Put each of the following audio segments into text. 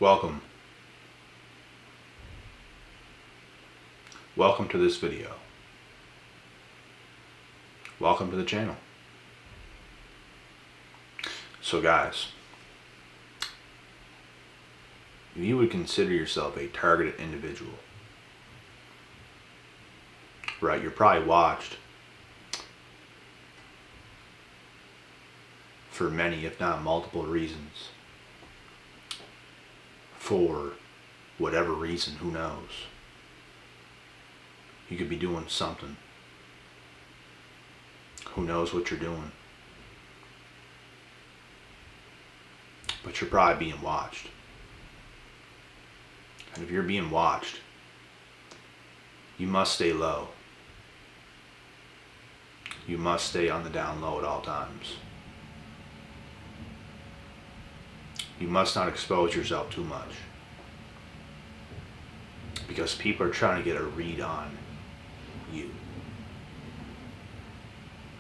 Welcome. Welcome to this video. Welcome to the channel. So guys, if you would consider yourself a targeted individual, right, you're probably watched for many, if not multiple reasons. For whatever reason, who knows? You could be doing something. Who knows what you're doing? But you're probably being watched. And if you're being watched, you must stay low. You must stay on the down low at all times. You must not expose yourself too much, because people are trying to get a read on you.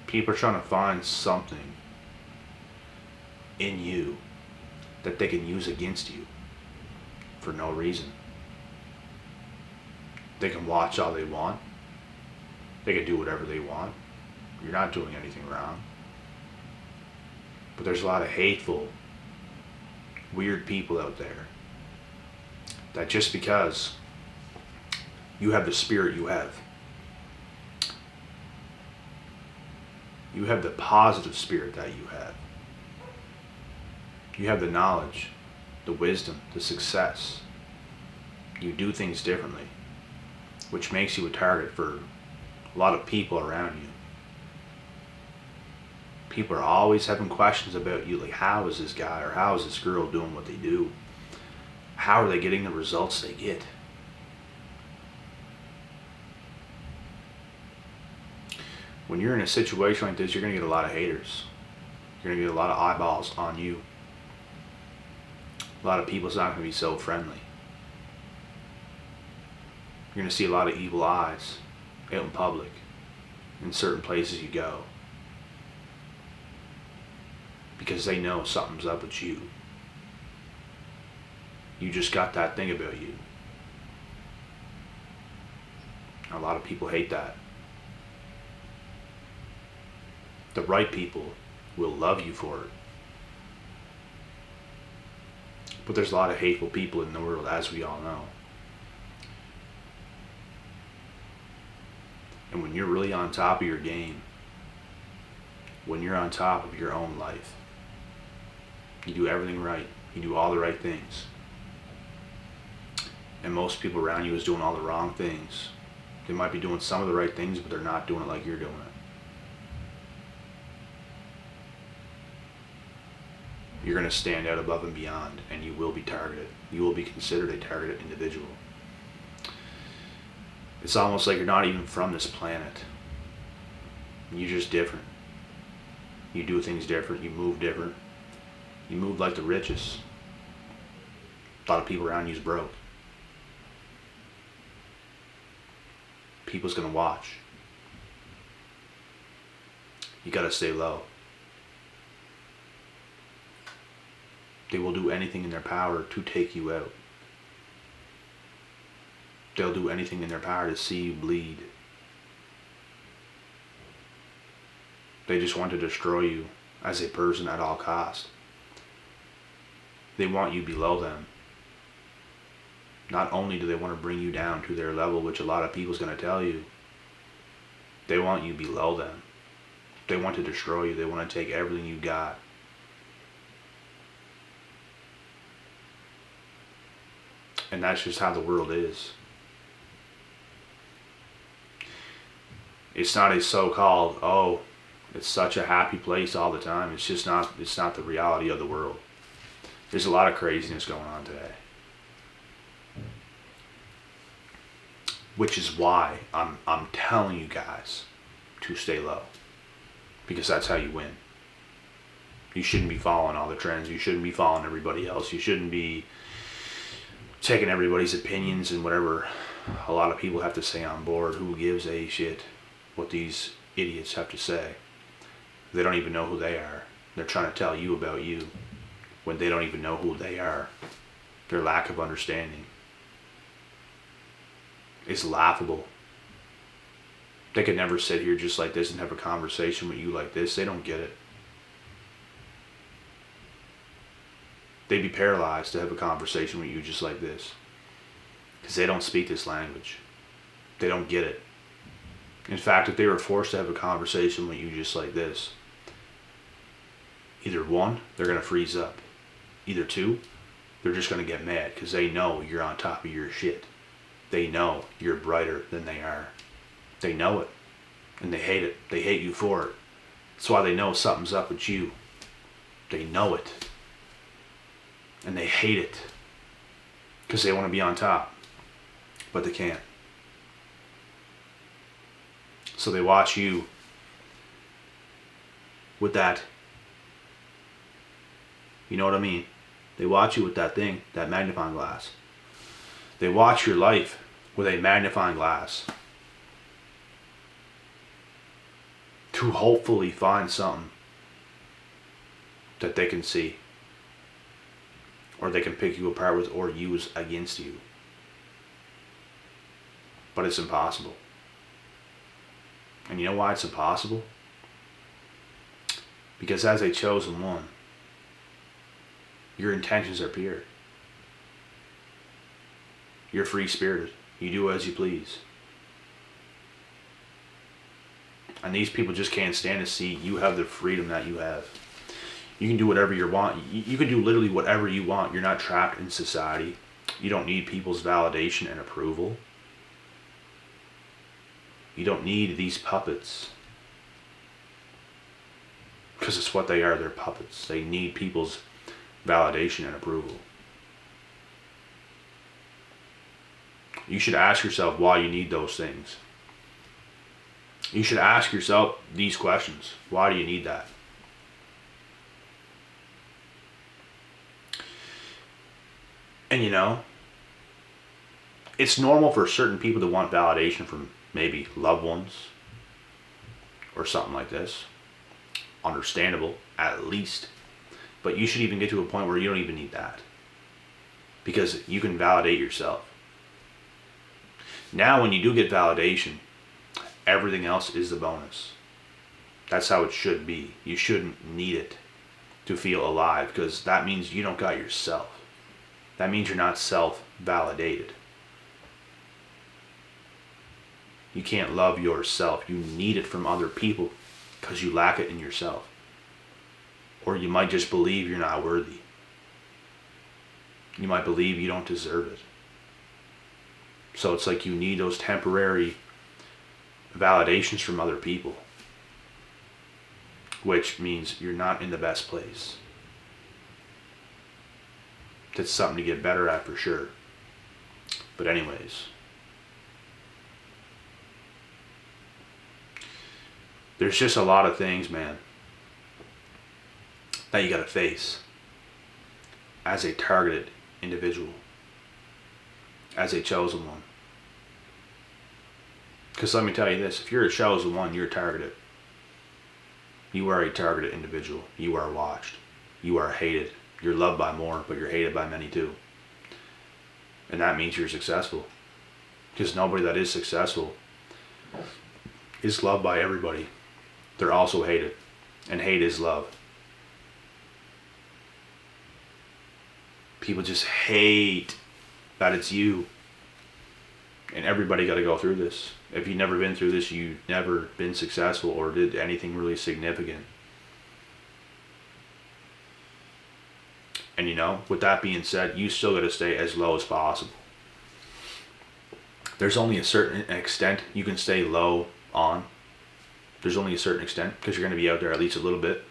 People are trying to find something in you that they can use against you for no reason. They can watch all they want. They can do whatever they want. You're not doing anything wrong. But there's a lot of hateful, weird people out there that just because you have the spirit you have the positive spirit that you have the knowledge, the wisdom, the success, you do things differently, which makes you a target for a lot of people around you. People are always having questions about you, like, how is this guy or how is this girl doing what they do? How are they getting the results they get? When you're in a situation like this, you're going to get a lot of haters. You're going to get a lot of eyeballs on you. A lot of people's not going to be so friendly. You're going to see a lot of evil eyes out in public, in certain places you go, because they know something's up with you. You just got that thing about you. A lot of people hate that. The right people will love you for it. But there's a lot of hateful people in the world, as we all know. And when you're really on top of your game, when you're on top of your own life, you do everything right. You do all the right things. And most people around you is doing all the wrong things. They might be doing some of the right things, but they're not doing it like you're doing it. You're going to stand out above and beyond, and you will be targeted. You will be considered a targeted individual. It's almost like you're not even from this planet. You're just different. You do things different. You move different. You move like the richest. A lot of people around you is broke. People's going to watch. You got to stay low. They will do anything in their power to take you out. They'll do anything in their power to see you bleed. They just want to destroy you as a person at all costs. They want you below them. Not only do they want to bring you down to their level, which a lot of people's going to tell you, they want you below them. They want to destroy you. They want to take everything you got. And that's just how the world is. It's not a so-called, oh, it's such a happy place all the time. It's just not, it's not the reality of the world. There's a lot of craziness going on today. Which is why I'm telling you guys to stay low. Because that's how you win. You shouldn't be following all the trends. You shouldn't be following everybody else. You shouldn't be taking everybody's opinions and whatever a lot of people have to say on board. Who gives a shit what these idiots have to say? They don't even know who they are. They're trying to tell you about you when they don't even know who they are. Their lack of understanding is laughable. They could never sit here just like this and have a conversation with you like this. They don't get it. They'd be paralyzed to have a conversation with you just like this. Because they don't speak this language. They don't get it. In fact, if they were forced to have a conversation with you just like this, either one, they're going to freeze up. Either two, they're just going to get mad because they know you're on top of your shit. They know you're brighter than they are. They know it. And they hate it. They hate you for it. That's why they know something's up with you. They know it. And they hate it. Because they want to be on top. But they can't. So they watch you with that. You know what I mean? They watch you with that thing, that magnifying glass. They watch your life with a magnifying glass to hopefully find something that they can see or they can pick you apart with or use against you. But it's impossible. And you know why it's impossible? Because as a chosen one, your intentions are pure. You're free-spirited. You do as you please. And these people just can't stand to see you have the freedom that you have. You can do whatever you want. You can do literally whatever you want. You're not trapped in society. You don't need people's validation and approval. You don't need these puppets. Because it's what they are. They're puppets. They need people's validation and approval. You should ask yourself why you need those things. You should ask yourself these questions. Why do you need that? And you know, it's normal for certain people to want validation from maybe loved ones or something like this. Understandable, at least. But you should even get to a point where you don't even need that. Because you can validate yourself. Now when you do get validation, everything else is the bonus. That's how it should be. You shouldn't need it to feel alive, because that means you don't got yourself. That means you're not self-validated. You can't love yourself. You need it from other people because you lack it in yourself. Or you might just believe you're not worthy. You might believe you don't deserve it. So it's like you need those temporary validations from other people, which means you're not in the best place. That's something to get better at for sure. But anyways, there's just a lot of things, man, that you gotta face as a targeted individual, as a chosen one. Because let me tell you this, if you're a chosen one, you're targeted. You are a targeted individual. You are watched. You are hated. You're loved by more, but you're hated by many too. And that means you're successful. Because nobody that is successful is loved by everybody. They're also hated. And hate is love. People just hate that it's you. And everybody got to go through this. If you've never been through this, you've never been successful or did anything really significant. And you know, with that being said, you still got to stay as low as possible. There's only a certain extent you can stay low on. There's only a certain extent because you're going to be out there at least a little bit.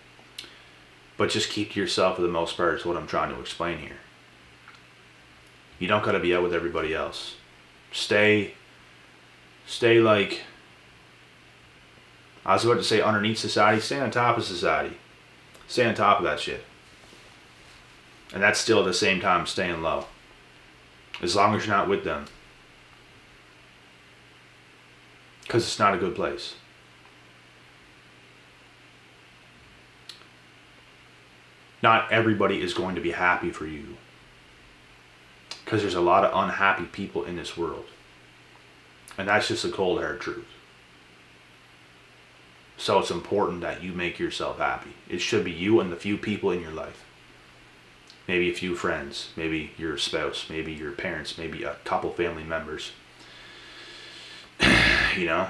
But just keep to yourself for the most part is what I'm trying to explain here. You don't got to be out with everybody else. Stay like, I was about to say underneath society, stay on top of society. Stay on top of that shit. And that's still at the same time staying low. As long as you're not with them. Because it's not a good place. Not everybody is going to be happy for you. Because there's a lot of unhappy people in this world. And that's just the cold hard truth. So it's important that you make yourself happy. It should be you and the few people in your life. Maybe a few friends, maybe your spouse, maybe your parents, maybe a couple family members. You know?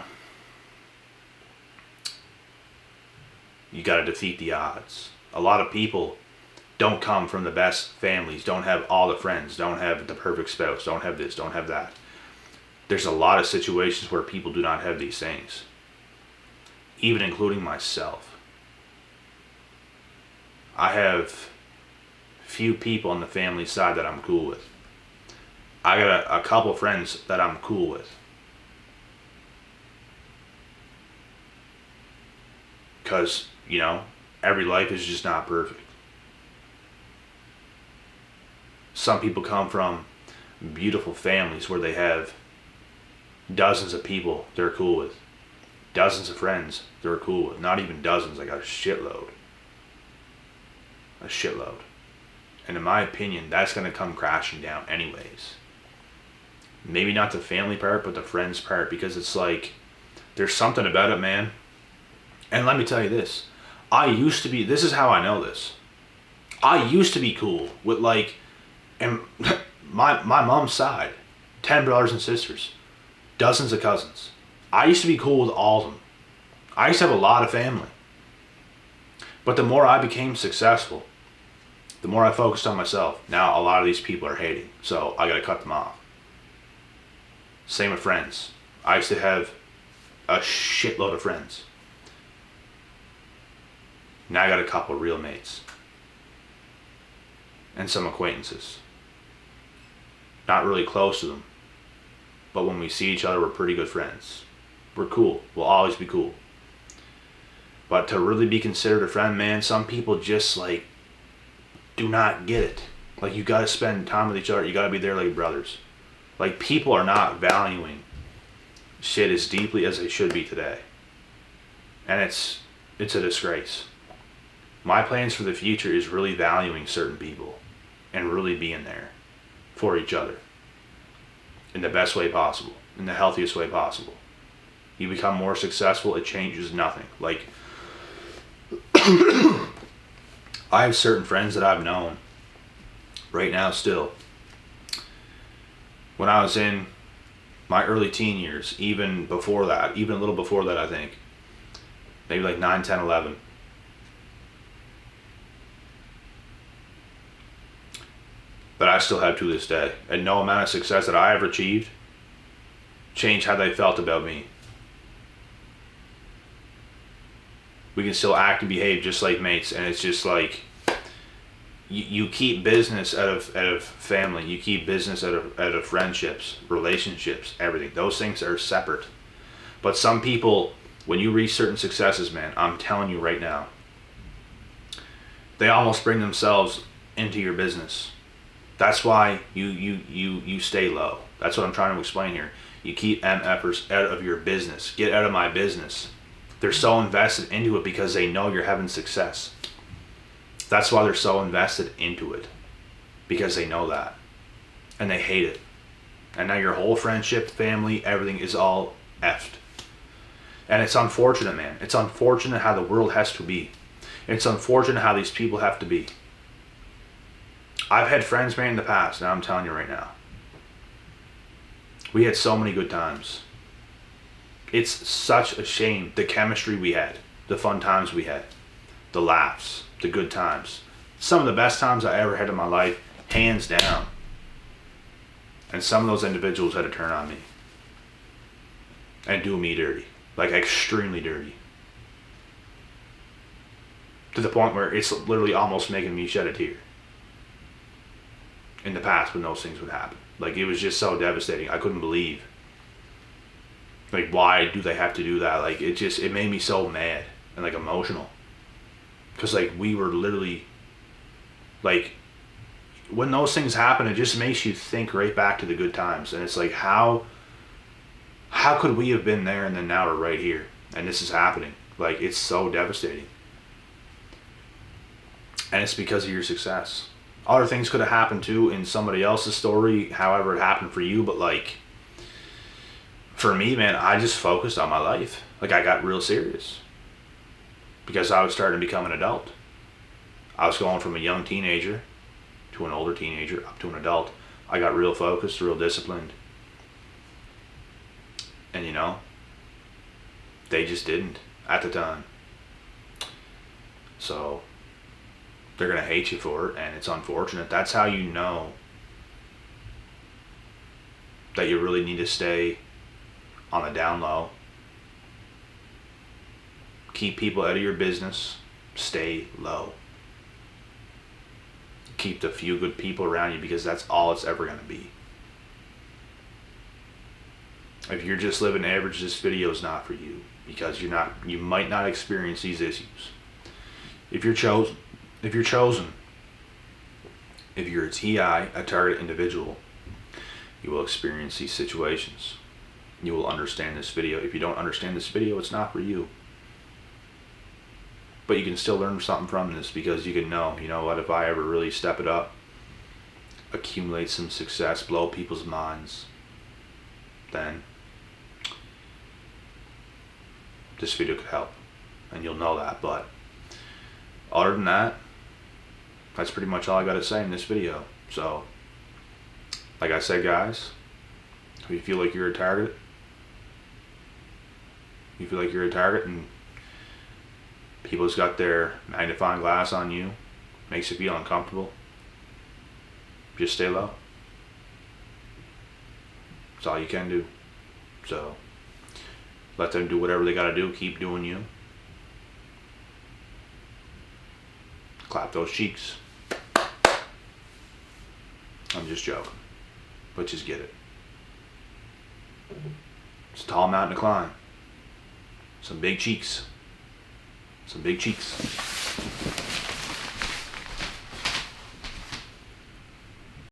You got to defeat the odds. A lot of people don't come from the best families, don't have all the friends, don't have the perfect spouse, don't have this, don't have that. There's a lot of situations where people do not have these things. Even including myself. I have few people on the family side that I'm cool with. I got a couple friends that I'm cool with. Because, you know, every life is just not perfect. Some people come from beautiful families where they have dozens of people they're cool with. Dozens of friends they're cool with. Not even dozens, like a shitload. A shitload. And in my opinion, that's going to come crashing down anyways. Maybe not the family part, but the friends part. Because it's like, there's something about it, man. And let me tell you this. This is how I know this. I used to be cool with like, and my mom's side. 10 brothers and sisters. Dozens of cousins. I used to be cool with all of them. I used to have a lot of family. But the more I became successful, the more I focused on myself. Now a lot of these people are hating, so I gotta cut them off. Same with friends. I used to have a shitload of friends. Now I got a couple of real mates. And some acquaintances. Not really close to them. But when we see each other, we're pretty good friends. We're cool. We'll always be cool. But to really be considered a friend, man, some people just like do not get it. Like, you gotta spend time with each other. You gotta be there like brothers. Like, people are not valuing shit as deeply as they should be today. And it's a disgrace. My plans for the future is really valuing certain people and really being there for each other in the best way possible, in the healthiest way possible. You become more successful, it changes nothing. Like, I have certain friends that I've known right now still. When I was in my early teen years, even before that, even a little before that, I think, maybe like 9, 10, 11. That I still have to this day. And no amount of success that I ever achieved changed how they felt about me. We can still act and behave just like mates, and it's just like, you keep business out of family, you keep business out of friendships, relationships, everything. Those things are separate. But some people, when you reach certain successes, man, I'm telling you right now, they almost bring themselves into your business. That's why you stay low. That's what I'm trying to explain here. You keep MFers out of your business. Get out of my business. They're so invested into it because they know you're having success. That's why they're so invested into it. Because they know that. And they hate it. And now your whole friendship, family, everything is all effed. And it's unfortunate, man. It's unfortunate how the world has to be. It's unfortunate how these people have to be. I've had friends, man, in the past, and I'm telling you right now. We had so many good times. It's such a shame, the chemistry we had, the fun times we had, the laughs, the good times. Some of the best times I ever had in my life, hands down. And some of those individuals had to turn on me. And do me dirty. Like, extremely dirty. To the point where it's literally almost making me shed a tear. In the past, when those things would happen. Like, it was just so devastating. I couldn't believe. Like, why do they have to do that? Like, it made me so mad and, like, emotional. Because, like, we were literally, like, when those things happen, it just makes you think right back to the good times. And it's like, how could we have been there and then now we're right here? And this is happening. Like, it's so devastating. And it's because of your success. Other things could have happened too in somebody else's story, however it happened for you, but like, for me, man, I just focused on my life. Like, I got real serious. Because I was starting to become an adult. I was going from a young teenager to an older teenager up to an adult. I got real focused, real disciplined. And you know, they just didn't at the time. So they're going to hate you for it, and it's unfortunate. That's how you know that you really need to stay on the down low. Keep people out of your business. Stay low. Keep the few good people around you, because that's all it's ever going to be. If you're just living average, this video is not for you, because you might not experience these issues. If you're chosen, if you're a TI, a target individual, you will experience these situations. You will understand this video. If you don't understand this video, it's not for you. But you can still learn something from this, because you can know, you know what, if I ever really step it up, accumulate some success, blow people's minds, then this video could help. And you'll know that. But other than that, that's pretty much all I got to say in this video. So, like I said, guys, if you feel like you're a target, and people's got their magnifying glass on you, makes you feel uncomfortable, just stay low. That's all you can do. So let them do whatever they gotta do. Keep doing you. Clap those cheeks. I'm just joking, but just get it. It's a tall mountain to climb. Some big cheeks. Some big cheeks.